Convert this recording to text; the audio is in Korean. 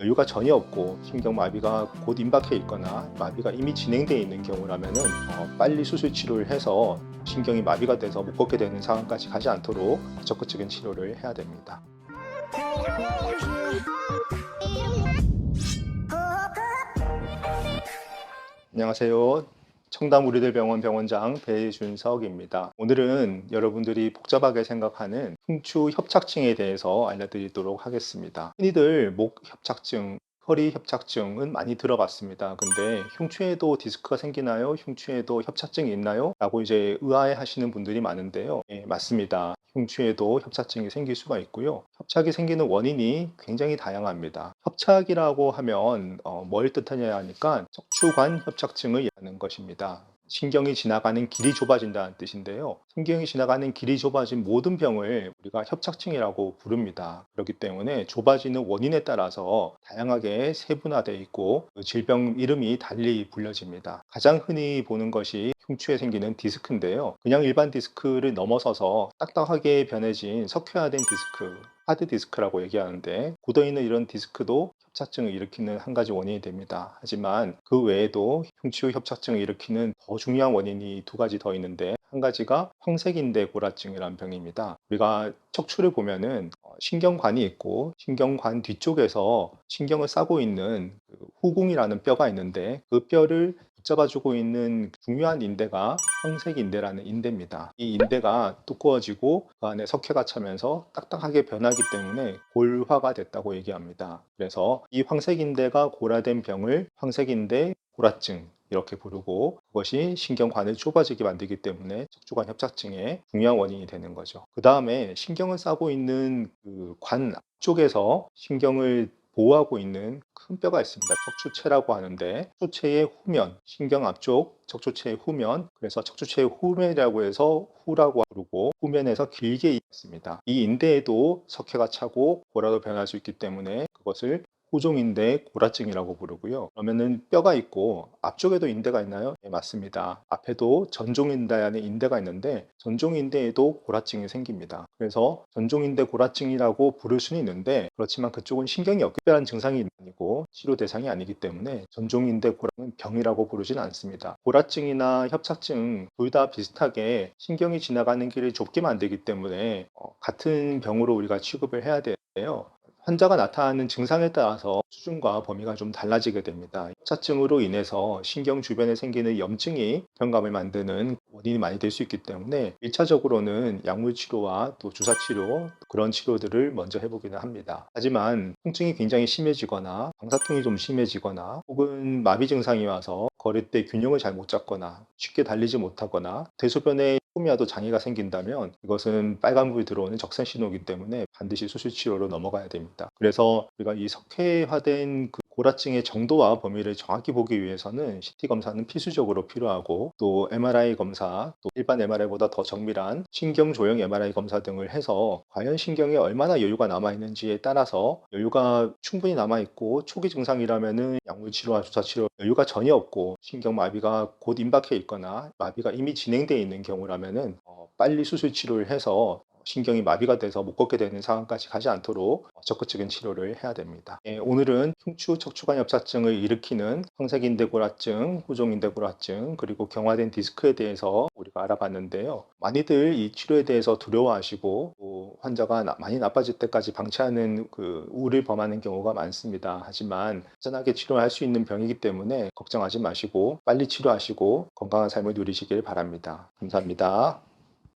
여유가 전혀 없고 신경마비가 곧 임박해 있거나 마비가 이미 진행되어 있는 경우라면은 빨리 수술 치료를 해서 신경이 마비가 돼서 못 걷게 되는 상황까지 가지 않도록 적극적인 치료를 해야 됩니다. 안녕하세요. 청담 우리들 병원 병원장 배준석입니다. 오늘은 여러분들이 복잡하게 생각하는 흉추 협착증에 대해서 알려드리도록 하겠습니다. 흔히들 목 협착증, 허리 협착증은 많이 들어봤습니다. 근데 흉추에도 디스크가 생기나요? 흉추에도 협착증이 있나요? 라고 이제 의아해 하시는 분들이 많은데요. 네, 맞습니다. 흉추에도 협착증이 생길 수가 있고요. 협착이 생기는 원인이 굉장히 다양합니다. 협착이라고 하면 뭘 뜻하냐 하니까 척추관 협착증을 얘기하는 것입니다. 신경이 지나가는 길이 좁아진다는 뜻인데요. 신경이 지나가는 길이 좁아진 모든 병을 우리가 협착증이라고 부릅니다. 그렇기 때문에 좁아지는 원인에 따라서 다양하게 세분화되어 있고 그 질병 이름이 달리 불려집니다. 가장 흔히 보는 것이 흉추에 생기는 디스크인데요. 그냥 일반 디스크를 넘어서서 딱딱하게 변해진 석회화된 디스크, 하드 디스크라고 얘기하는데 굳어있는 이런 디스크도 협착증을 일으키는 한 가지 원인이 됩니다. 하지만 그 외에도 흉추 협착증을 일으키는 더 중요한 원인이 두 가지 더 있는데 한 가지가 황색인대 골화증이라는 병입니다. 우리가 척추를 보면은 신경관이 있고 신경관 뒤쪽에서 신경을 싸고 있는 그 후궁이라는 뼈가 있는데 그 뼈를 붙잡아주고 있는 중요한 인대가 황색인대라는 인대입니다. 이 인대가 두꺼워지고 그 안에 석회가 차면서 딱딱하게 변하기 때문에 골화가 됐다고 얘기합니다. 그래서 이 황색인대가 골화된 병을 황색인대 골화증 이렇게 부르고 그것이 신경관을 좁아지게 만들기 때문에 척추관 협착증의 중요한 원인이 되는 거죠. 그 다음에 신경을 싸고 있는 그 관 앞쪽에서 신경을 보호하고 있는 큰 뼈가 있습니다. 척추체라고 하는데 척추체의 후면, 신경 앞쪽 척추체의 후면, 그래서 척추체의 후면이라고 해서 후라고 부르고 후면에서 길게 있습니다. 이 인대에도 석회가 차고 골화로 변할 수 있기 때문에 그것을 후종인대 골화증이라고 부르고요. 그러면은 뼈가 있고 앞쪽에도 인대가 있나요? 네, 맞습니다. 앞에도 전종인대라는 인대가 있는데 전종인대에도 골화증이 생깁니다. 그래서 전종인대 골화증이라고 부를 수는 있는데 그렇지만 그쪽은 신경이 없기 특별한 증상이 아니고 치료 대상이 아니기 때문에 전종인대 골화증은 병이라고 부르진 않습니다. 골화증이나 협착증 둘 다 비슷하게 신경이 지나가는 길을 좁게 만들기 때문에 같은 병으로 우리가 취급을 해야 되는데요. 환자가 나타나는 증상에 따라서 수준과 범위가 좀 달라지게 됩니다. 협착증으로 인해서 신경 주변에 생기는 염증이 병감을 만드는 원인이 많이 될 수 있기 때문에 1차적으로는 약물 치료와 또 주사 치료 그런 치료들을 먼저 해보기는 합니다. 하지만 통증이 굉장히 심해지거나 방사통이 좀 심해지거나 혹은 마비 증상이 와서 걸을 때 균형을 잘 못 잡거나 쉽게 달리지 못하거나 대소변에 조금이라도 장애가 생긴다면 이것은 빨간불이 들어오는 적산 신호이기 때문에 반드시 수술 치료로 넘어가야 됩니다. 그래서 우리가 이 석회화된 그 골화증의 정도와 범위를 정확히 보기 위해서는 CT 검사는 필수적으로 필요하고 또 MRI 검사, 또 일반 MRI보다 더 정밀한 신경 조형 MRI 검사 등을 해서 과연 신경에 얼마나 여유가 남아 있는지에 따라서 여유가 충분히 남아 있고 초기 증상이라면은 약물 치료와 주사 치료 여유가 전혀 없고 신경 마비가 곧 임박해 있거나 마비가 이미 진행되어 있는 경우라면은 빨리 수술 치료를 해서 신경이 마비가 돼서 못 걷게 되는 상황까지 가지 않도록 적극적인 치료를 해야 됩니다. 오늘은 흉추 척추관 협착증을 일으키는 황색인대골화증, 후종인대골화증, 그리고 경화된 디스크에 대해서 우리가 알아봤는데요. 많이들 이 치료에 대해서 두려워하시고 또 환자가 많이 나빠질 때까지 방치하는 그 우를 범하는 경우가 많습니다. 하지만 안전하게 치료할 수 있는 병이기 때문에 걱정하지 마시고 빨리 치료하시고 건강한 삶을 누리시길 바랍니다. 감사합니다.